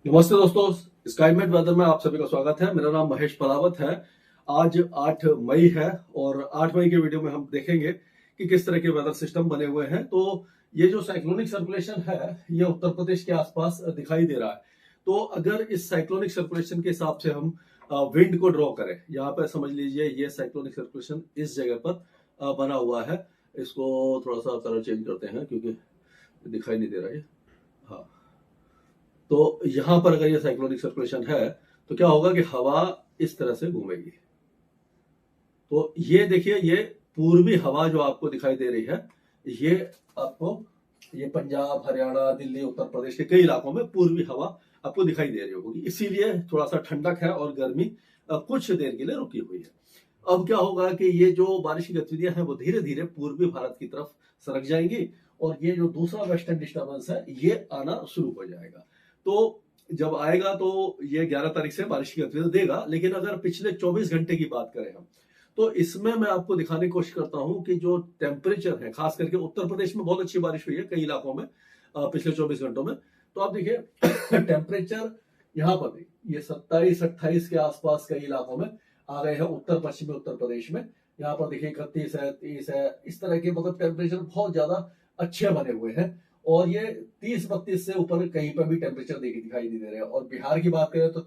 नमस्ते दोस्तों, स्काईमेट वेदर में आप सभी का स्वागत है। मेरा नाम महेश पलावत है। आज 8 मई है और 8 मई के वीडियो में हम देखेंगे कि किस तरह के वेदर सिस्टम बने हुए हैं। तो ये जो साइक्लोनिक सर्कुलेशन है ये उत्तर प्रदेश के आसपास दिखाई दे रहा है। तो अगर इस साइक्लोनिक सर्कुलेशन के हिसाब से हम विंड को ड्रॉ करें, यहाँ पर समझ लीजिए ये साइक्लोनिक सर्कुलेशन इस जगह पर बना हुआ है। इसको थोड़ा सा कलर चेंज करते हैं क्योंकि दिखाई नहीं दे रहा है। हाँ, तो यहां पर अगर ये साइक्लोनिक सर्कुलेशन है तो क्या होगा कि हवा इस तरह से घूमेगी। तो ये देखिए, ये पूर्वी हवा जो आपको दिखाई दे रही है, ये आपको ये पंजाब, हरियाणा, दिल्ली, उत्तर प्रदेश के कई इलाकों में पूर्वी हवा आपको दिखाई दे रही होगी। इसीलिए थोड़ा सा ठंडक है और गर्मी कुछ देर के लिए रुकी हुई है। अब क्या होगा कि ये जो बारिश की गतिविधियां हैं वो धीरे धीरे पूर्वी भारत की तरफ सरक जाएंगी और ये जो दूसरा वेस्टर्न डिस्टर्बेंस है ये आना शुरू हो जाएगा। तो जब आएगा तो ये 11 तारीख से बारिश की गतिविधि देगा। लेकिन अगर पिछले 24 घंटे की बात करें हम, तो इसमें मैं आपको दिखाने की कोशिश करता हूं कि जो टेम्परेचर है, खास करके उत्तर प्रदेश में बहुत अच्छी बारिश हुई है कई इलाकों में पिछले 24 घंटों में। तो आप देखिए टेम्परेचर यहाँ पर भी ये 27-28 के आसपास कई इलाकों में आ गए हैं उत्तर पश्चिमी उत्तर प्रदेश में। यहाँ पर देखिए 31 है, 30 है, इस तरह के मतलब टेम्परेचर बहुत ज्यादा अच्छे बने हुए हैं। और ये 30-32 से ऊपर कहीं पर भी टेम्परेचर दिखाई नहीं दे रहे हैं। और बिहार की बात करें तो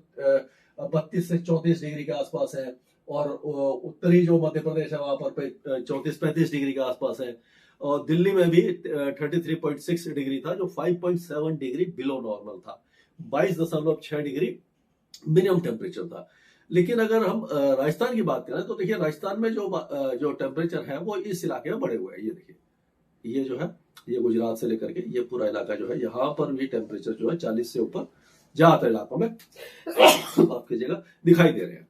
32 से 34 डिग्री के आसपास है। और उत्तरी जो मध्य प्रदेश है वहां पर 34-35 डिग्री के आसपास है। और दिल्ली में भी 33.6 डिग्री था, जो 5.7 डिग्री बिलो नॉर्मल था। 22.6 डिग्री मिनिमम टेम्परेचर था। लेकिन अगर हम राजस्थान की बात करें तो देखिए, राजस्थान में जो टेम्परेचर है वो इस इलाके में बढ़े हुए हैं। ये देखिए, ये जो है ये गुजरात से लेकर के ये पूरा इलाका जो है, यहाँ पर भी टेम्परेचर जो है 40 से ऊपर ज्यादातर इलाकों में माफ कीजिएगा दिखाई दे रहे हैं।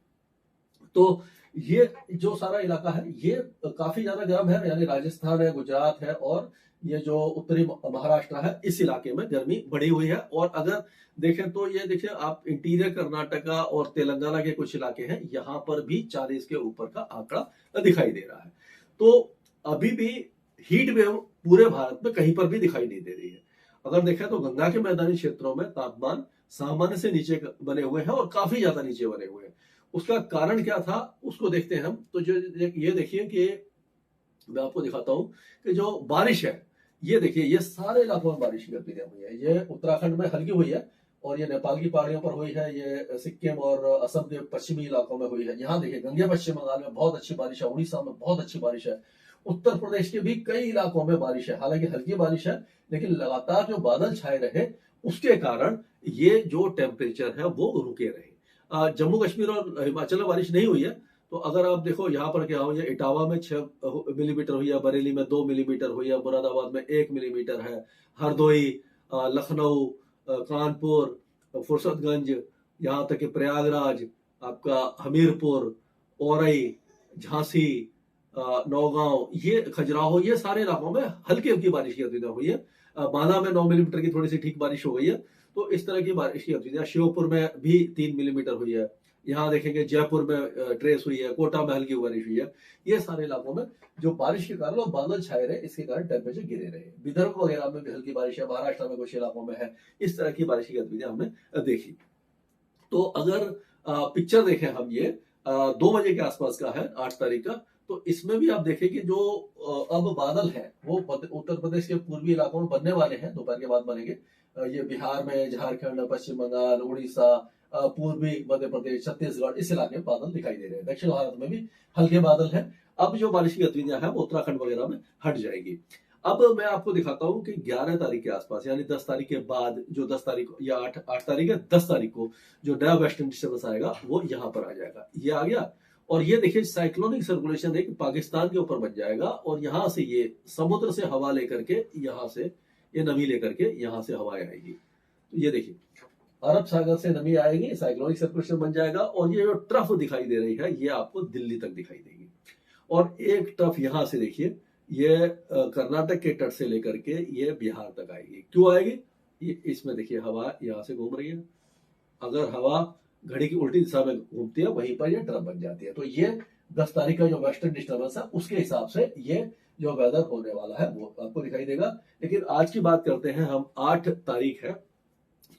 तो ये जो सारा इलाका है ये काफी ज्यादा गर्म है, यानी राजस्थान है, गुजरात है और ये जो उत्तरी महाराष्ट्र है, इस इलाके में गर्मी बढ़ी हुई है। और अगर देखें तो ये देखिए, आप इंटीरियर कर्नाटका और तेलंगाना के कुछ इलाके हैं, यहाँ पर भी 40 के ऊपर का आंकड़ा दिखाई दे रहा है। तो अभी भी हीट वेव पूरे भारत में कहीं पर भी दिखाई नहीं दे रही है। अगर देखें तो गंगा के मैदानी क्षेत्रों में तापमान सामान्य से नीचे बने हुए हैं और काफी ज्यादा नीचे बने हुए हैं। उसका कारण क्या था उसको देखते हैं हम। तो जो ये देखिए कि मैं आपको दिखाता हूं कि जो बारिश है, ये देखिए, ये सारे इलाकों में बारिश की गतिविधियां हुई है। ये उत्तराखंड में हल्की हुई है और ये नेपाल की पहाड़ियों पर हुई है। ये सिक्किम और असम के पश्चिमी इलाकों में हुई है। यहाँ देखिए, गंगे पश्चिम बंगाल में बहुत अच्छी बारिश है, उड़ीसा में बहुत अच्छी बारिश है, उत्तर प्रदेश के भी कई इलाकों में बारिश है। हालांकि हल्की बारिश है, लेकिन लगातार जो बादल छाए रहे उसके कारण ये जो टेम्परेचर है वो रुके रहे। जम्मू कश्मीर और हिमाचल में बारिश नहीं हुई है। तो अगर आप देखो यहाँ पर क्या हुई है, इटावा में 6 मिलीमीटर हुई है, बरेली में 2 मिलीमीटर हुई है, मुरादाबाद में 1 मिलीमीटर है, हरदोई, लखनऊ, कानपुर, फुर्सतगंज, यहाँ तक कि प्रयागराज, आपका हमीरपुर, औरई, झांसी, नौगांव, ये खजुराहो, ये सारे इलाकों में हल्की हल्की बारिश की गतिविधियां हुई है। बांदा में 9 मिलीमीटर की थोड़ी सी ठीक बारिश हो गई है। तो इस तरह की बारिश की गतिविधियां श्योपुर में भी 3 मिलीमीटर हुई है। यहाँ देखेंगे जयपुर में ट्रेस हुई है, कोटा में हल्की बारिश हुई है। ये सारे इलाकों में जो बारिश के कारण बादल छाए रहे, इसके कारण टेम्परेचर गिरे रहे। विदर्भ वगैरह में भी हल्की बारिश है, महाराष्ट्र में कुछ इलाकों में है। इस तरह की बारिश की गतिविधियां हमने देखी। तो अगर पिक्चर देखें हम, ये 2 बजे के आसपास का है, 8 तारीख का। तो इसमें भी आप देखें कि जो अब बादल है वो उत्तर प्रदेश के पूर्वी इलाकों में बनने वाले हैं, दोपहर के बाद बनेंगे। ये बिहार में, झारखंड, पश्चिम बंगाल, उड़ीसा, पूर्वी मध्य प्रदेश, छत्तीसगढ़, इस इलाके में बादल दिखाई दे रहे हैं। दक्षिण भारत में भी हल्के बादल हैं। अब जो बारिश की गतिविधियां हैं वो उत्तराखंड वगैरह में हट जाएगी। अब मैं आपको दिखाता हूं कि 11 तारीख के आसपास, यानी 10 तारीख के बाद, जो 10 तारीख या 8 तारीख है, 10 तारीख को जो नया वेस्टर्न डिस्टर्बेंस आएगा वो यहां पर आ जाएगा। ये आ गया। और ये देखिए, साइक्लोनिक सर्कुलेशन एक पाकिस्तान के ऊपर बन जाएगा और यहां से ये समुद्र से हवा लेकर के, यहां से ये नमी लेकर के यहां से हवाएं आएगी। तो ये देखिए, अरब सागर से नमी आएगी, साइक्लोनिक सर्कुलेशन बन जाएगा और ये जो ट्रफ दिखाई दे रही है ये आपको दिल्ली तक दिखाई देगी। और एक ट्रफ यहां से देखिए, ये कर्नाटक के तट से लेकर के ये बिहार तक आएगी। क्यों आएगी? ये इसमें देखिए, हवा यहां से घूम रही है। अगर हवा घड़ी की उल्टी दिशा में घूमती है, वहीं पर ये ट्रफ बन जाती है। तो ये 10 तारीख का जो वेस्टर्न डिस्टर्बेंस है उसके हिसाब से ये जो वेदर होने वाला है वो आपको दिखाई देगा। लेकिन आज की बात करते हैं हम, 8 तारीख है।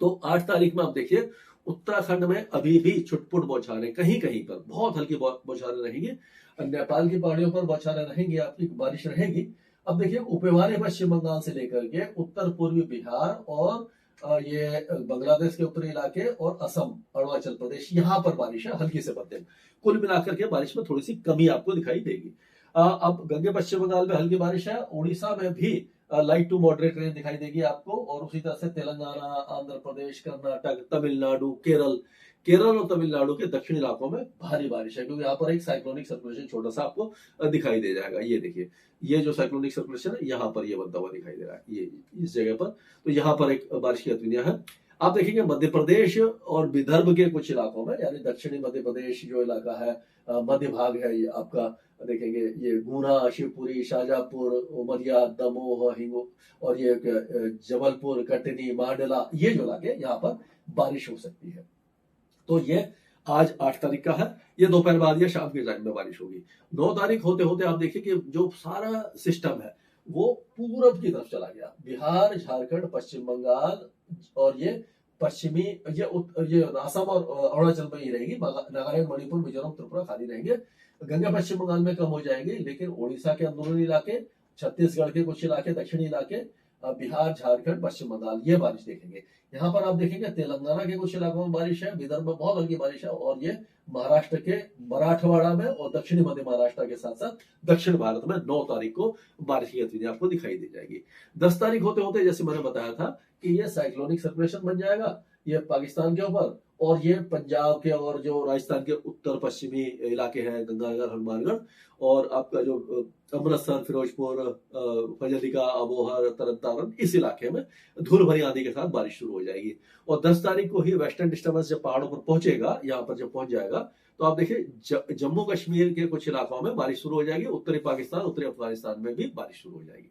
तो 8 तारीख में आप देखिए उत्तराखंड में अभी भी छुटपुट बौछारें कहीं कहीं पर बहुत हल्की बौछारें रहेंगी। नेपाल की पहाड़ियों पर बौछारें रहेंगी, आपकी बारिश रहेगी। अब देखिए उपहिमालय पश्चिम बंगाल से लेकर के उत्तर पूर्वी बिहार और ये बांग्लादेश के उत्तरी इलाके और असम, अरुणाचल प्रदेश, यहाँ पर बारिश है हल्की से मध्यम। कुल मिलाकर के बारिश में थोड़ी सी कमी आपको दिखाई देगी। अब गंगे पश्चिम बंगाल में हल्की बारिश है, उड़ीसा में भी लाइट टू मॉडरेट रेन दिखाई देगी आपको, और उसी तरह से तेलंगाना, आंध्र प्रदेश, कर्नाटक, तमिलनाडु, केरल, केरल और तमिलनाडु के दक्षिणी इलाकों में भारी बारिश है, क्योंकि यहाँ पर एक साइक्लोनिक सर्कुलेशन छोटा सा आपको दिखाई दे जाएगा। ये देखिए, ये जो साइक्लोनिक सर्कुलेशन है यहाँ पर ये बनता हुआ दिखाई दे रहा है, ये इस जगह पर, तो यहाँ पर एक बारिश की गतिविधियां हैं। आप देखेंगे मध्य प्रदेश और विदर्भ के कुछ इलाकों में, यानी दक्षिणी मध्य प्रदेश जो इलाका है, मध्य भाग है ये आपका, देखेंगे ये गुना, शिवपुरी, शाहजहांपुर, उमरिया, दमोह, हिंगो और ये जबलपुर, कटनी, मांडला, ये जो इलाके यहाँ पर बारिश हो सकती है। तो ये आज 8 तारीख का है, ये दोपहर बाद या शाम के टाइम में बारिश होगी। 9 तारीख होते होते आप देखिए कि जो सारा सिस्टम है वो पूरब की तरफ चला गया। बिहार, झारखंड, पश्चिम बंगाल और ये पश्चिमी, ये असम और अरुणाचल में ही रहेगी। नागालैंड, मणिपुर, मिजोरम, त्रिपुरा खाली रहेंगे। गंगा पश्चिम बंगाल में कम हो जाएगी, लेकिन उड़ीसा के अंदरूनी इलाके, छत्तीसगढ़ के कुछ इलाके, दक्षिणी इलाके, बिहार, झारखंड, पश्चिम बंगाल, ये बारिश देखेंगे। यहाँ पर आप देखेंगे तेलंगाना के कुछ इलाकों में बारिश है, विदर्भ में बहुत हल्की बारिश है, और ये महाराष्ट्र के मराठवाड़ा में और दक्षिणी मध्य महाराष्ट्र के साथ साथ दक्षिण भारत में 9 तारीख को बारिश की गतिविधियां आपको दिखाई दे जाएगी। 10 तारीख होते होते, जैसे मैंने बताया था, कि ये साइक्लोनिक सर्कुलेशन बन जाएगा ये पाकिस्तान के ऊपर, और ये पंजाब के और जो राजस्थान के उत्तर पश्चिमी इलाके हैं, गंगानगर, हनुमानगढ़, और आपका जो अमृतसर, फिरोजपुर, फजलिका, अबोहर, तरन, इस इलाके में धूल भरी आंधी के साथ बारिश शुरू हो जाएगी। और 10 तारीख को ही वेस्टर्न डिस्टर्बेंस जब पहाड़ों पर पहुंचेगा, यहाँ पर जब पहुंच जाएगा, तो आप देखिए जम्मू कश्मीर के कुछ इलाकों में बारिश शुरू हो जाएगी, उत्तरी पाकिस्तान, उत्तरी अफगानिस्तान में भी बारिश शुरू हो जाएगी।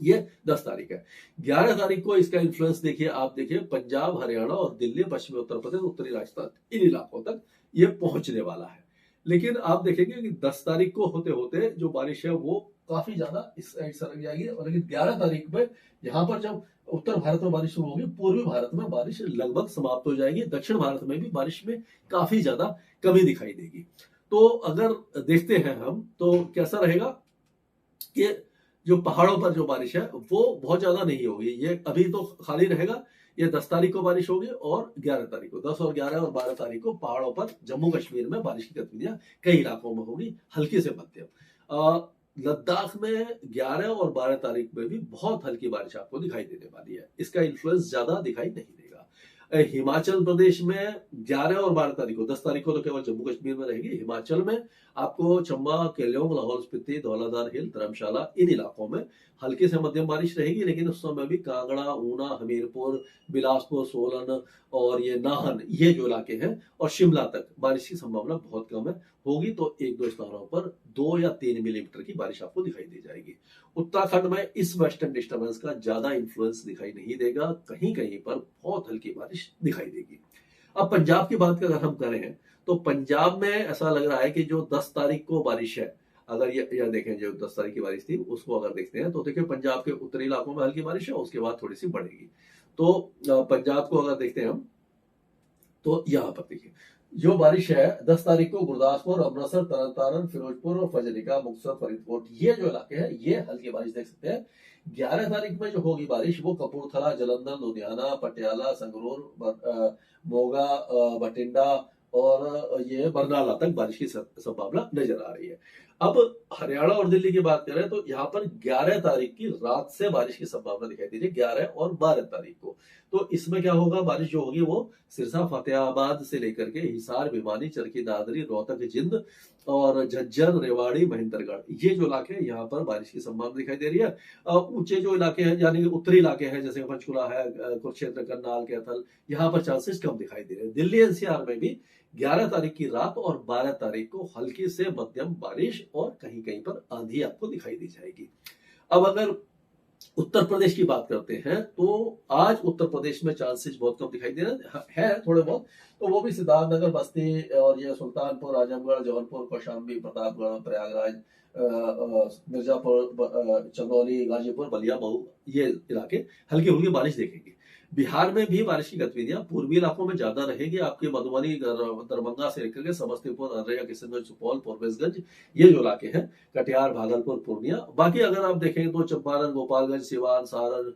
ये 10 तारीख है। 11 तारीख को इसका इन्फ्लुएंस देखिए, आप देखिए पंजाब, हरियाणा और दिल्ली, पश्चिमी उत्तर प्रदेश, उत्तरी राजस्थान, इन इलाकों तक ये पहुंचने वाला है। लेकिन आप देखेंगे कि 10 तारीख को होते होते जो बारिश है वो काफी ज्यादा इस साइड सरक जाएगी, और लेकिन 11 तारीख में यहाँ पर जब उत्तर भारत में बारिश शुरू होगी, पूर्वी भारत में बारिश लगभग समाप्त हो जाएगी, दक्षिण भारत में भी बारिश में काफी ज्यादा कमी दिखाई देगी। तो अगर देखते हैं हम, तो कैसा रहेगा कि जो पहाड़ों पर जो बारिश है वो बहुत ज्यादा नहीं होगी, ये अभी तो खाली रहेगा। ये 10 तारीख को बारिश होगी, और 11 तारीख को, 10 और 11 और 12 तारीख को पहाड़ों पर जम्मू कश्मीर में बारिश की गतिविधियां कई इलाकों में होगी, हल्की से मध्यम। लद्दाख में 11 और 12 तारीख में भी बहुत हल्की बारिश आपको दिखाई देने वाली है, इसका इन्फ्लुएंस ज्यादा दिखाई नहीं देगा। हिमाचल प्रदेश में 11 और 12 तारीख को, 10 तारीख को तो केवल जम्मू कश्मीर में रहेगी। हिमाचल में आपको चंबा, केलोंग, लाहौल स्पीति, धौलाधार हिल, धर्मशाला, इन इलाकों में हल्की से मध्यम बारिश रहेगी, लेकिन उस समय भी कांगड़ा, ऊना, हमीरपुर, बिलासपुर, सोलन और ये नाहन, ये जो इलाके हैं, और शिमला तक बारिश की संभावना बहुत कम है, होगी तो 1-2 स्थानों पर 2 या 3 मिलीमीटर की बारिश आपको दिखाई दे जाएगी। उत्तराखंड में इस वेस्टर्न डिस्टर्बेंस का ज्यादा इन्फ्लुएंस दिखाई नहीं देगा, कहीं कहीं पर बहुत हल्की बारिश दिखाई देगी। अब पंजाब की बात अगर हम करें, तो पंजाब में ऐसा लग रहा है कि जो 10 तारीख को बारिश है, अगर ये देखें, जो 10 तारीख की बारिश थी उसको अगर देखते हैं, तो देखिए पंजाब के उत्तरी इलाकों में हल्की बारिश है, उसके बाद थोड़ी सी बढ़ेगी। तो पंजाब को अगर देखते हैं हम, तो यहाँ पर देखिए जो बारिश है 10 तारीख को गुरदासपुर, अमृतसर, तरन, फिरोजपुर और फजलिका, मुक्तसर, फरीदकोट, ये जो इलाके हैं ये हल्की बारिश देख सकते हैं। 11 तारीख में जो होगी बारिश वो कपूरथला, जलंधर, लुधियाना, पटियाला, संगरूर, मोगा, बठिंडा और ये बरनाला तक बारिश की संभावना नजर आ रही है। अब हरियाणा और दिल्ली की बात करें, तो यहाँ पर 11 तारीख की रात से बारिश की संभावना दिखाई दे रही है, 11 और 12 तारीख को। तो इसमें क्या होगा, बारिश जो होगी वो सिरसा, फतेहाबाद से लेकर के हिसार, भिवानी, चरखी दादरी, रोहतक, जिंद और झज्जर, रेवाड़ी, महेंद्रगढ़, ये जो इलाके हैं यहाँ पर बारिश की संभावना दिखाई दे रही है। ऊंचे जो इलाके हैं, यानी उत्तरी इलाके हैं, जैसे पंचकुला है, कुरुक्षेत्र, करनाल, कैथल, यहाँ पर चांसेस कम दिखाई दे रहे हैं। दिल्ली एनसीआर में भी 11 तारीख की रात और 12 तारीख को हल्की से मध्यम बारिश और कहीं कहीं पर आंधी आपको दिखाई दी जाएगी। अब अगर उत्तर प्रदेश की बात करते हैं, तो आज उत्तर प्रदेश में चांसेस बहुत कम दिखाई दे रहे हैं, थोड़े बहुत, तो वो भी सिद्धार्थनगर, बस्ती और ये सुल्तानपुर, आजमगढ़, जौनपुर, कौशाम्बी, प्रतापगढ़, प्रयागराज, मिर्जापुर, चंदौली, गाजीपुर, बलिया, मऊ, ये इलाके हल्की हल्की बारिश देखेंगे। बिहार में भी बारिश की गतिविधियां पूर्वी इलाकों में ज्यादा रहेगी। आपके मधुबनी, दरभंगा से लेकर के समस्तीपुर, अररिया, किशनगंज, सुपौल, फॉरबिसगंज, ये जो इलाके हैं, कटिहार, भागलपुर, पूर्णिया। बाकी अगर आप देखें तो चंपारण, गोपालगंज, सिवान, सारण,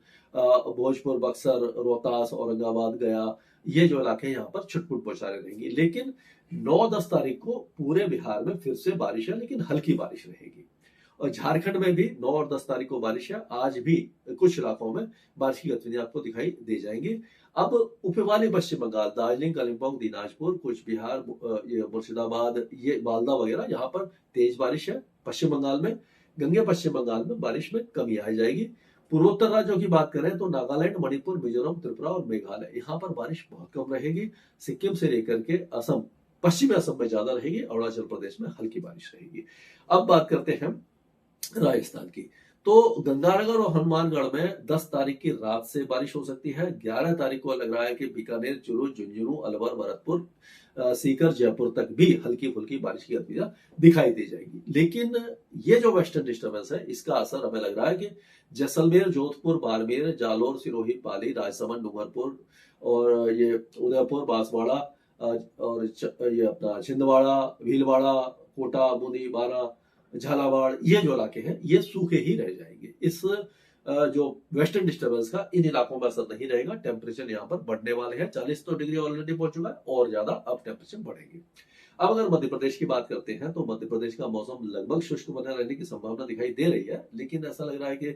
भोजपुर, बक्सर, रोहतास, औरंगाबाद, गया, ये जो इलाके हैं यहाँ पर छुटपुट बौछारें रहेंगी। लेकिन 9-10 तारीख को पूरे बिहार में फिर से बारिश है, लेकिन हल्की बारिश रहेगी। और झारखंड में भी 9 और 10 तारीख को बारिश है। आज भी कुछ इलाकों में बारिश की गतिविधियां आपको दिखाई दे जाएंगी। अब उपहिमालय पश्चिम बंगाल, दार्जिलिंग, कालिम्पोंग, दिनाजपुर, कुछ बिहार, ये मुर्शिदाबाद, ये मालदा वगैरह, यहाँ पर तेज बारिश है। पश्चिम बंगाल में, गंगे पश्चिम बंगाल में बारिश में कमी आ जाएगी। पूर्वोत्तर राज्यों की बात करें तो नागालैंड, मणिपुर, मिजोरम, त्रिपुरा और मेघालय, यहाँ पर बारिश बहुत कम रहेगी। सिक्किम से लेकर के असम, पश्चिमी असम में ज्यादा रहेगी। अरुणाचल प्रदेश में हल्की बारिश रहेगी। अब बात करते हैं राजस्थान की। तो गंगानगर और हनुमानगढ़ में 10 तारीख की रात से बारिश हो सकती है। 11 तारीख को लग रहा है कि बीकानेर, चुरू, झुंझुनू, अलवर, भरतपुर, सीकर, जयपुर तक भी हल्की फुल्की बारिश की गतिविधियां दिखाई दे जाएगी। लेकिन ये जो वेस्टर्न डिस्टर्बेंस है, इसका असर हमें लग रहा है कि जैसलमेर, जोधपुर, बाड़मेर, जालोर, सिरोही, पाली, राजसमंद, डूंगरपुर और ये उदयपुर, बांसवाड़ा और ये अपना छिंदवाड़ा, भीलवाड़ा, कोटा, बूंदी, बारा, झालावाड़, ये जो इलाके हैं ये सूखे ही रह जाएंगे। इस जो वेस्टर्न डिस्टर्बेंस का इन इलाकों में असर नहीं रहेगा। टेम्परेचर यहाँ पर बढ़ने वाले हैं। 40 तो डिग्री ऑलरेडी पहुंच चुका है और ज्यादा अब टेम्परेचर बढ़ेगी। अब अगर मध्य प्रदेश की बात करते हैं तो मध्य प्रदेश का मौसम लगभग शुष्क बने रहने की संभावना दिखाई दे रही है। लेकिन ऐसा लग रहा है कि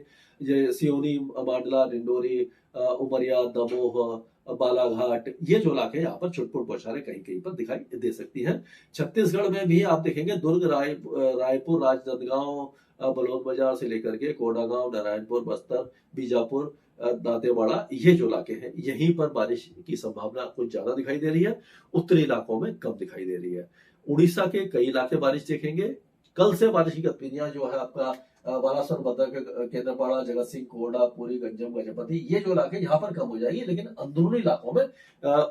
ये सियोनी, मांडला, डिंडोरी, उमरिया, दमोह, बालाघाट, ये जो इलाके यहाँ पर छुटपुट बौछारें कहीं कहीं पर दिखाई दे सकती हैं। छत्तीसगढ़ में भी आप देखेंगे दुर्ग, रायपुर, राजनांदगांव, बलौद से लेकर के कोडागांव, नारायणपुर, बस्तर, बीजापुर, दांतेवाड़ा, ये जो इलाके हैं यहीं पर बारिश की संभावना कुछ ज्यादा दिखाई दे रही है। उत्तरी इलाकों में कम दिखाई दे रही है। उड़ीसा के कई इलाके बारिश देखेंगे। कल से बारिश की गतिविधियां जो है आपका बालासोर, भद्रक, केंद्रपाड़ा, जगत सिंह, कोरडा, पुरी, गंजम, गजपति, ये जो इलाके यहाँ पर कम हो जाएगी। लेकिन अंदरूनी इलाकों में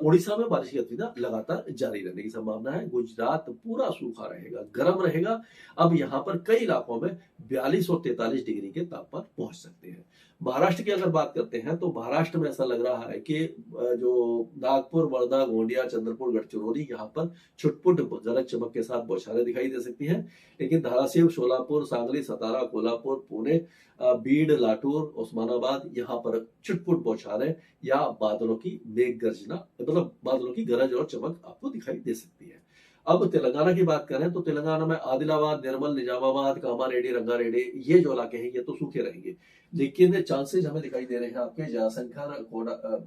उड़ीसा में बारिश की गतिविधियां लगातार जारी रहने की संभावना है। गुजरात पूरा सूखा रहेगा, गर्म रहेगा। अब यहाँ पर कई इलाकों में 42 और 43 डिग्री के तापमान पहुंच सकते हैं। महाराष्ट्र की अगर बात करते हैं तो महाराष्ट्र में ऐसा लग रहा है कि जो नागपुर, वर्धा, गोंदिया, चंद्रपुर, गढ़चिरौली, यहाँ पर छुटपुट गरज चमक के साथ बौछारें दिखाई दे सकती हैं। लेकिन धाराशिव, सोलापुर, सांगली, सतारा, कोल्हापुर, पुणे, बीड, लातूर, उस्मानाबाद, यहाँ पर छुटपुट बौछारें या बादलों की मेघ गर्जना, मतलब बादलों की गरज और चमक आपको दिखाई दे सकती है। अब तेलंगाना की बात करें तो तेलंगाना में आदिलाबाद, निर्मल, निजामाबाद, कामारेड्डी, रंगारेड्डी, ये जो इलाके हैं ये तो सूखे रहेंगे। लेकिन चांसेस हमें दिखाई दे रहे हैं आपके जयशंकर,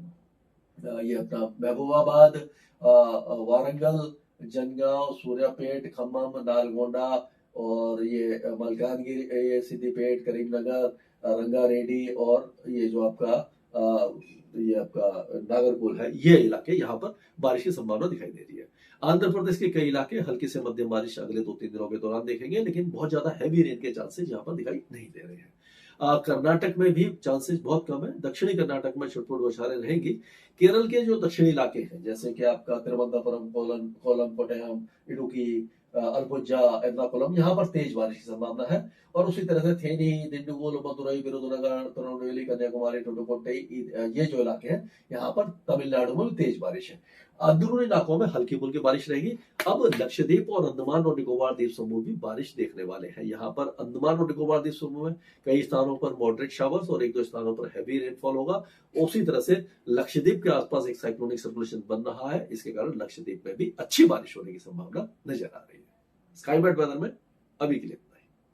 ये अपना महबूबाबाद, वारंगल, जनगांव, सूर्यापेट, खम्मम, नालगोंडा और ये मलकानगिरी, ये सिद्दीपेट, करीमनगर, रंगारेड्डी और ये जो आपका ये आपका नागरकोल है, ये इलाके यहाँ पर बारिश की संभावना दिखाई दे रही है। आंध्र प्रदेश के कई इलाके हल्की से मध्यम बारिश अगले 2-3 दिनों के दौरान देखेंगे। लेकिन बहुत ज्यादा हैवी रेन के चांसेस यहाँ पर दिखाई नहीं दे रहे हैं। कर्नाटक में भी चांसेस बहुत कम है। दक्षिणी कर्नाटक में छुटपुट बौछारें रहेंगी। केरल के जो दक्षिणी इलाके हैं जैसे कि आपका तिरुवनंतपुरम, कोलम, कोट्टयम, इडुक्की, अलपुझा, एर्नाकुलम, यहाँ पर तेज बारिश की संभावना है। और उसी तरह से थेनी, दिंडुगुल, मदुरई, विरुधुनगर, तिरुनेलवेली, कन्याकुमारी, टुटुकोट्टई, ये जो इलाके हैं यहाँ पर तमिलनाडु में भी तेज बारिश है। अंदरूनी इलाकों में हल्की फुल्की बारिश रहेगी। अब लक्षद्वीप और अंडमान और निकोबार द्वीप समूह भी बारिश देखने वाले हैं। यहाँ पर अंडमान और निकोबार द्वीप समूह में कई स्थानों पर मॉडरेट शावर्स और 1-2 स्थानों पर हैवी रेनफॉल होगा। उसी तरह से लक्षद्वीप के आसपास एक साइक्लोनिक सर्कुलेशन बन रहा है। इसके कारण लक्षद्वीप में भी अच्छी बारिश होने की संभावना नजर आ रही है। स्काईमेट वेदर में अभी के लिए